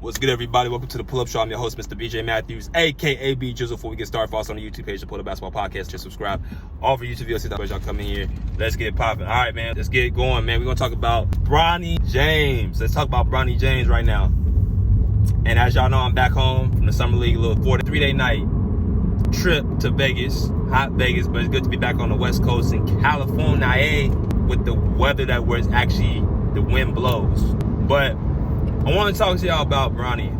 What's good, everybody? Welcome to the Pull-Up Show. I'm your host, Mr. BJ Matthews, a.k.a. B Jizzle. Before we get started, follow us on the YouTube page, the Pull-Up Basketball Podcast. Just subscribe. All for YouTube videos, y'all come in here. Let's get it popping. All right, man. Let's get it going, man. We're going to talk about Bronny James. Let's talk about Bronny James right now. And as y'all know, I'm back home from the Summer League, a little 4-3-day night trip to Vegas. Hot Vegas, but it's good to be back on the West Coast in California with the weather that where it's actually the wind blows. But I want to talk to y'all about Bronny.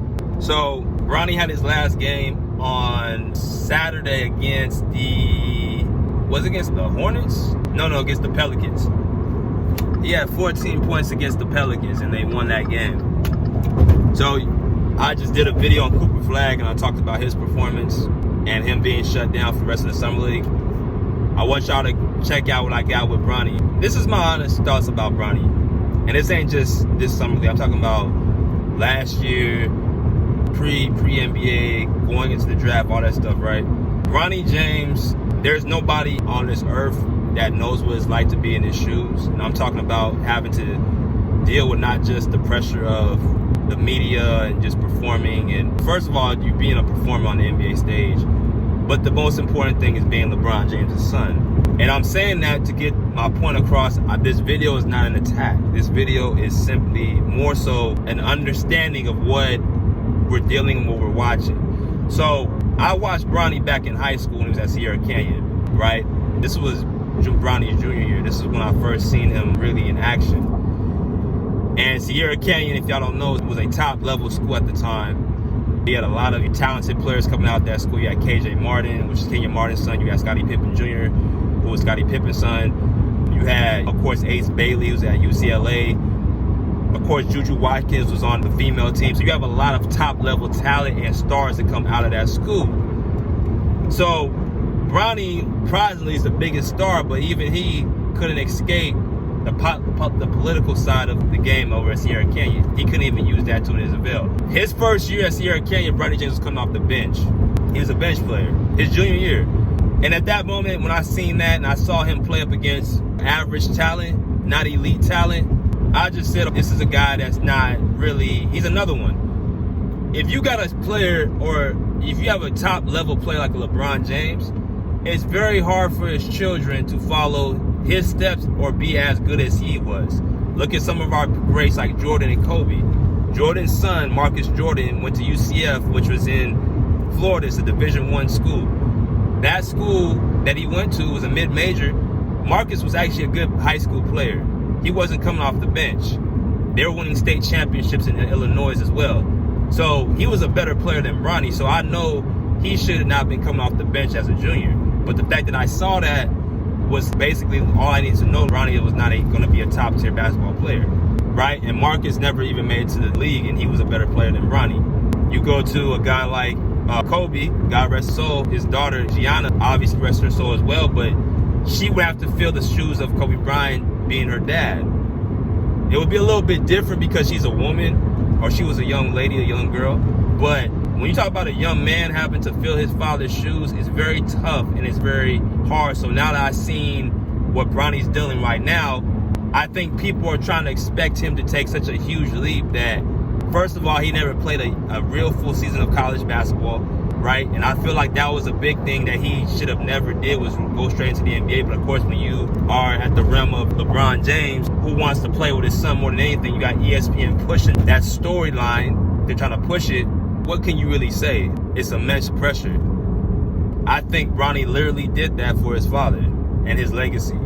So, Bronny had his last game on Saturday against the Hornets? No, against the Pelicans. He had 14 points against the Pelicans, and they won that game. So, I just did a video on Cooper Flag, and I talked about his performance and him being shut down for the rest of the Summer League. I want y'all to check out what I got with Bronny. This is my honest thoughts about Bronny. And this ain't just this Summer League. I'm talking about last year, pre-NBA, going into the draft, all that stuff, right? Bronny James, there's nobody on this earth that knows what it's like to be in his shoes. And I'm talking about having to deal with not just the pressure of the media and just performing. And first of all, you being a performer on the NBA stage. But the most important thing is being LeBron James' son. And I'm saying that to get my point across. This video is not an attack. This video is simply more so an understanding of what we're dealing with, what we're watching. So I watched Bronny back in high school when he was at Sierra Canyon, right? This was Bronny's junior year. This is when I first seen him really in action. And Sierra Canyon, if y'all don't know, was a top level school at the time. He had a lot of talented players coming out of that school. You had KJ Martin, which is Kenyon Martin's son. You had Scottie Pippen Jr., who was Scottie Pippen's son. You had, of course, Ace Bailey, who's at UCLA. Of course, Juju Watkins was on the female team. So you have a lot of top-level talent and stars that come out of that school. So Bronny, surprisingly, is the biggest star, but even he couldn't escape the political side of the game over at Sierra Canyon. He couldn't even use that to his avail. His first year at Sierra Canyon, Bronny James was coming off the bench. He was a bench player. His junior year. And at that moment, when I seen that and I saw him play up against average talent, not elite talent, I just said, this is a guy that's not really, he's another one. If you got a player, or if you have a top level player like LeBron James, it's very hard for his children to follow his steps or be as good as he was. Look at some of our greats like Jordan and Kobe. Jordan's son, Marcus Jordan, went to UCF, which was in Florida. It's a Division I school. That school that he went to was a mid-major. Marcus was actually a good high school player. He wasn't coming off the bench. They were winning state championships in Illinois as well. So he was a better player than Bronny. So I know he should have not been coming off the bench as a junior. But the fact that I saw that was basically all I needed to know. Bronny was not going to be a top-tier basketball player, right? And Marcus never even made it to the league, and he was a better player than Bronny. You go to a guy like Kobe, God rest his soul, his daughter, Gianna, obviously rest her soul as well, but she would have to fill the shoes of Kobe Bryant being her dad. It would be a little bit different because she's a woman, or she was a young lady, a young girl, but when you talk about a young man having to fill his father's shoes, it's very tough and it's very hard. So now that I've seen what Bronny's dealing right now, I think people are trying to expect him to take such a huge leap that, first of all, he never played a real full season of college basketball, right? And I feel like that was a big thing that he should have never did, was go straight into the NBA. But of course, when you are at the realm of LeBron James, who wants to play with his son more than anything, you got ESPN pushing that storyline. They're trying to push it. What can you really say? It's immense pressure. I think Bronny literally did that for his father and his legacy.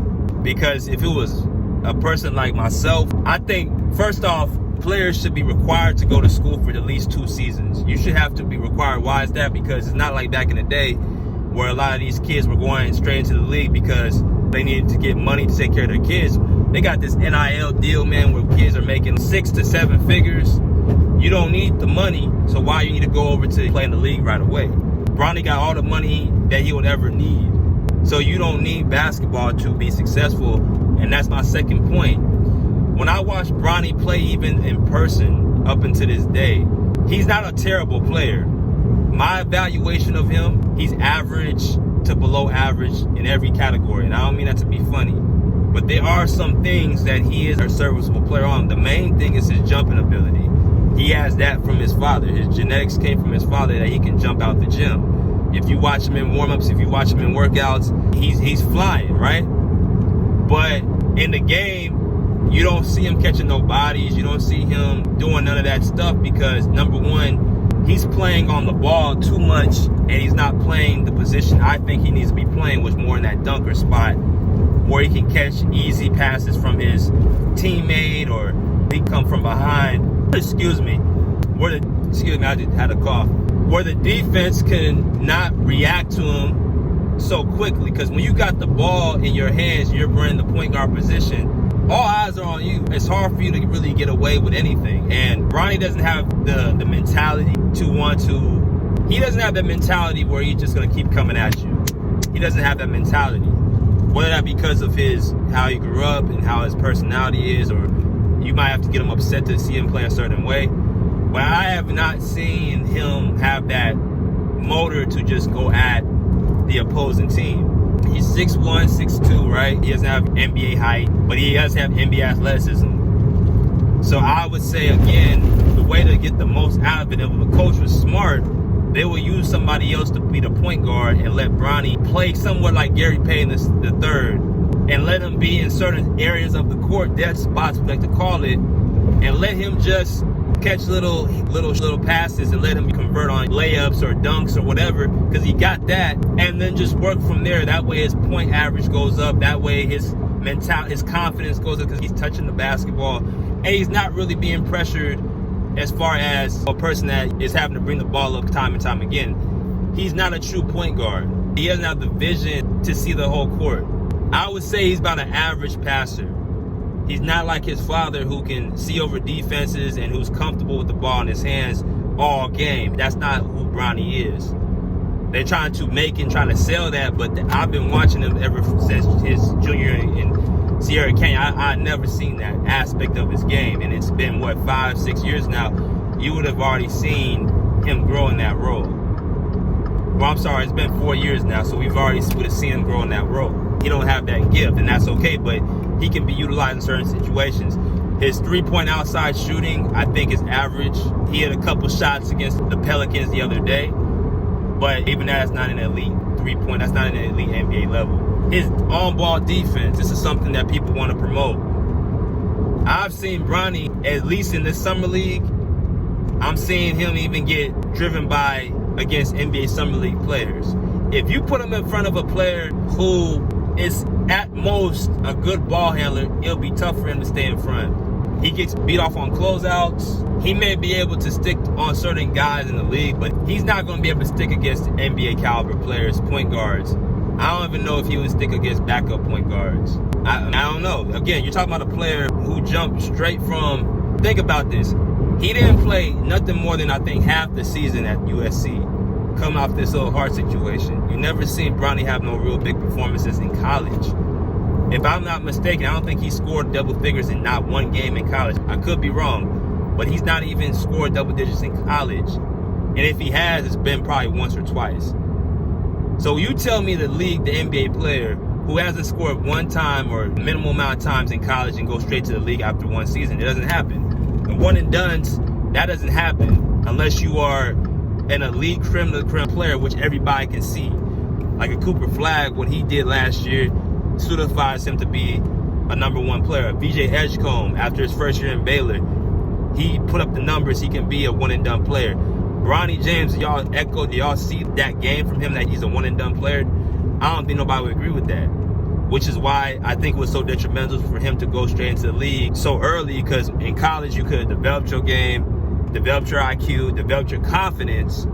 Because if it was a person like myself, I think, first off, players should be required to go to school for at least 2 seasons. You should have to be required. Why is that? Because it's not like back in the day where a lot of these kids were going straight into the league because they needed to get money to take care of their kids. They got this NIL deal, man, where kids are making 6 to 7 figures. You don't need the money, so why you need to go over to play in the league right away? Bronny got all the money that he would ever need. So you don't need basketball to be successful, and that's my second point. When I watch Bronny play even in person up until this day, he's not a terrible player. My evaluation of him, he's average to below average in every category, and I don't mean that to be funny. But there are some things that he is a serviceable player on. The main thing is his jumping ability. He has that from his father. His genetics came from his father that he can jump out the gym. If you watch him in warm-ups, if you watch him in workouts, he's flying, right? But in the game, you don't see him catching no bodies. You don't see him doing none of that stuff because, number one, he's playing on the ball too much and he's not playing the position I think he needs to be playing, which more in that dunker spot where he can catch easy passes from his teammate or he come from behind. Excuse me, I just had a cough. Where the defense can not react to him so quickly, because when you got the ball in your hands, you're in the point guard position, all eyes are on you. It's hard for you to really get away with anything. And Bronny doesn't have the mentality he doesn't have that mentality where he's just going to keep coming at you. He doesn't have that mentality. Whether that because of how he grew up and how his personality is, or you might have to get him upset to see him play a certain way. But I have not seen him have that motor to just go at the opposing team. He's 6'1", 6'2", right? He doesn't have NBA height, but he does have NBA athleticism. So I would say, again, the way to get the most out of it, if a coach was smart, they will use somebody else to be the point guard and let Bronny play somewhat like Gary Payton the third, and let him be in certain areas of the court, dead spots we like to call it, and let him just catch little passes and let him convert on layups or dunks or whatever, because he got that, and then just work from there. That way his point average goes up. That way his confidence goes up because he's touching the basketball and he's not really being pressured as far as a person that is having to bring the ball up time and time again. He's not a true point guard. He doesn't have the vision to see the whole court. I would say he's about an average passer. He's not like his father who can see over defenses and who's comfortable with the ball in his hands all game. That's not who Bronny is. They're trying to sell that, but I've been watching him ever since his junior in Sierra Canyon. I never seen that aspect of his game, and it's been, 5-6 years now. You would have already seen him grow in that role. Well, I'm sorry, it's been 4 years now, so would have seen him grow in that role. He don't have that gift, and that's okay, but he can be utilized in certain situations. His three-point outside shooting, I think, is average. He had a couple shots against the Pelicans the other day, but even that's not an elite three-point. That's not an elite NBA level. His on-ball defense, this is something that people want to promote. I've seen Bronny, at least in this summer league, I'm seeing him even get driven by against NBA Summer League players. If you put him in front of a player who is at most a good ball handler, it'll be tough for him to stay in front. He gets beat off on closeouts. He may be able to stick on certain guys in the league, but he's not going to be able to stick against NBA caliber players, point guards. I don't even know if he would stick against backup point guards. I don't know. Again, you're talking about a player who jumped straight from, think about this. He didn't play nothing more than, I think, half the season at USC. Come off this little heart situation. You never seen Bronny have no real big performances in college. If I'm not mistaken, I don't think he scored double figures in not one game in college. I could be wrong, but he's not even scored double digits in college. And if he has, it's been probably once or twice. So you tell me the league, the NBA player who hasn't scored one time or minimal amount of times in college and goes straight to the league after one season, it doesn't happen. The one and dones, that doesn't happen unless you are an elite creme de la creme player, which everybody can see. Like a Cooper Flagg, what he did last year solidifies him to be a number one player. VJ Edgecombe, after his first year in Baylor, he put up the numbers. He can be a one and done player. Bronny James, y'all echo, do y'all see that game from him that he's a one and done player? I don't think nobody would agree with that, which is why I think it was so detrimental for him to go straight into the league so early, because in college you could have developed your game, developed your IQ, developed your confidence,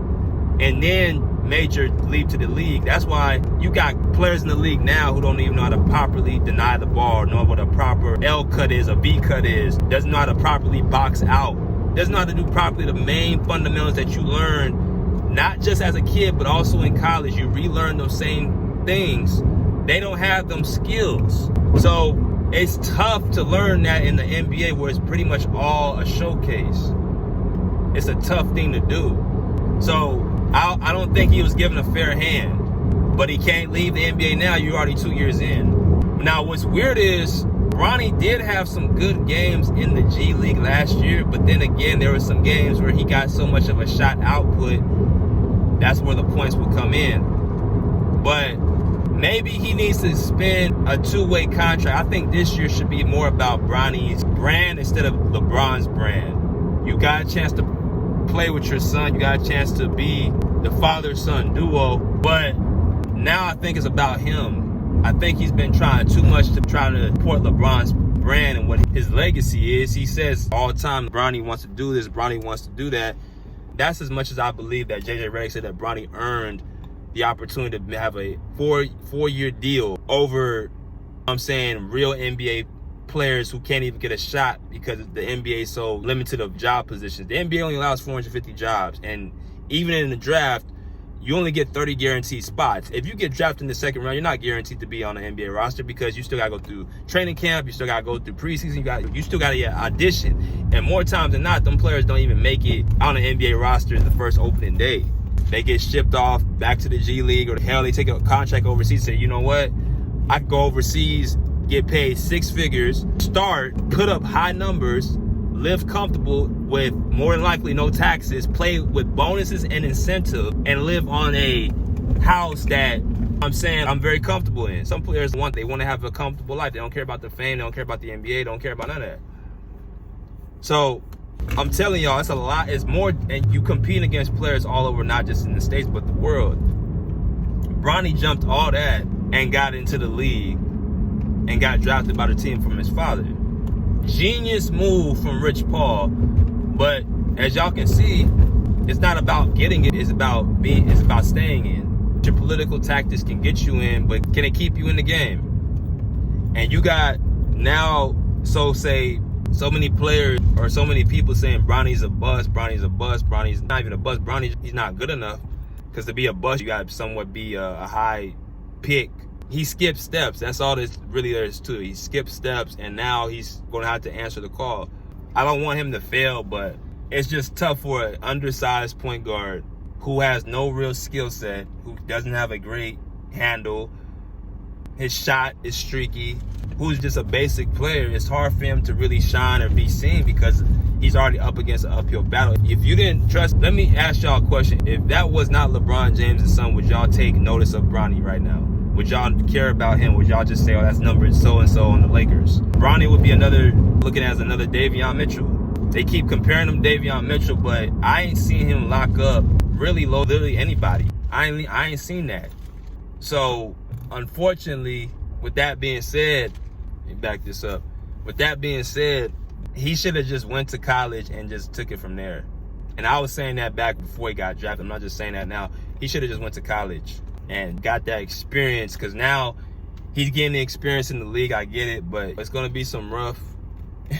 and then made your leap to the league. That's why you got players in the league now who don't even know how to properly deny the ball, know what a proper L cut is, a V cut is, doesn't know how to properly box out, doesn't know how to do properly the main fundamentals that you learn, not just as a kid, but also in college. You relearn those same things. They don't have them skills. So it's tough to learn that in the NBA, where it's pretty much all a showcase. It's a tough thing to do. So I don't think he was given a fair hand, but he can't leave the NBA now. You're already 2 years in. Now, what's weird is Bronny did have some good games in the G League last year, but then again, there were some games where he got so much of a shot output, that's where the points would come in. But maybe he needs to spend a two-way contract. I think this year should be more about Bronny's brand instead of LeBron's brand. You got a chance to play with your son. You got a chance to be the father-son duo. But now I think it's about him. I think he's been trying too much to try to support LeBron's brand and what his legacy is. He says all the time, Bronny wants to do this, Bronny wants to do that. That's as much as I believe that JJ Redick said that Bronny earned the opportunity to have a four-year deal over, I'm saying, real NBA players who can't even get a shot because the NBA is so limited of job positions. The NBA only allows 450 jobs, and even in the draft, you only get 30 guaranteed spots. If you get drafted in the second round, you're not guaranteed to be on the NBA roster because you still got to go through training camp, you still got to go through preseason, you still got to audition. And more times than not, them players don't even make it on the NBA roster the first opening day. They get shipped off back to the G League, or hell, they take a contract overseas and say, you know what, I can go overseas, get paid 6 figures, start, put up high numbers, live comfortable with more than likely no taxes, play with bonuses and incentive, and live on a house that I'm saying I'm very comfortable in. Some players want to have a comfortable life. They don't care about the fame, they don't care about the NBA, they don't care about none of that. So I'm telling y'all, it's a lot, it's more, and you compete against players all over, not just in the States, but the world. Bronny jumped all that and got into the league and got drafted by the team from his father. Genius move from Rich Paul, but as y'all can see, it's not about getting it, it's about staying in. Your political tactics can get you in, but can it keep you in the game? And you got now, so many players or so many people saying Bronny's a bust, Bronny's not even a bust, he's not good enough. Because to be a bust, you got to somewhat be a high pick. He skipped steps. That's all this really there is to it. He skipped steps, and now he's going to have to answer the call. I don't want him to fail, but it's just tough for an undersized point guard who has no real skill set, who doesn't have a great handle. His shot is streaky, who's just a basic player. It's hard for him to really shine or be seen because he's already up against an uphill battle. If you didn't trust, let me ask y'all a question. If that was not LeBron James' son, would y'all take notice of Bronny right now? Would y'all care about him? Would y'all just say, oh, that's number so-and-so on the Lakers? Bronny would be looking as another Davion Mitchell. They keep comparing him to Davion Mitchell, but I ain't seen him lock up literally anybody. I ain't seen that. So, unfortunately, with that being said, let me back this up. With that being said, he should have just went to college and just took it from there. And I was saying that back before he got drafted. I'm not just saying that now. He should have just went to college and got that experience, because now he's getting the experience in the league. I get it, but it's going to be some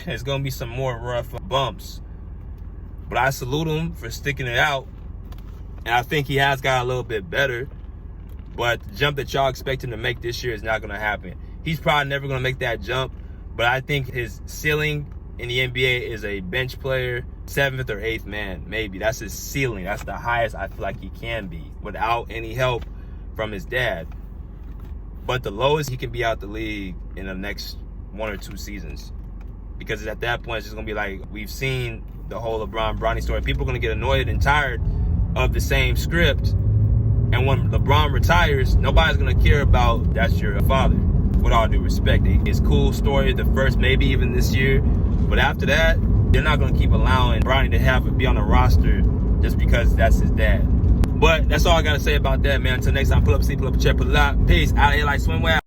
it's going to be some more rough bumps. But I salute him for sticking it out. And I think he has got a little bit better. But the jump that y'all expect him to make this year is not going to happen. He's probably never going to make that jump. But I think his ceiling in the NBA is a bench player, 7th or 8th man, maybe. That's his ceiling. That's the highest I feel like he can be without any help from his dad. But the lowest, he can be out the league in the next 1 or 2 seasons. Because at that point, it's just going to be like, we've seen the whole Bronny story. People are going to get annoyed and tired of the same script. And when LeBron retires, nobody's going to care about that's your father. With all due respect, it's a cool story the first, maybe even this year. But after that, they're not going to keep allowing Bronny to be on the roster just because that's his dad. But that's all I got to say about that, man. Until next time, pull up a seat, pull up a chair, pull it out. Peace. Out of here like swimwear.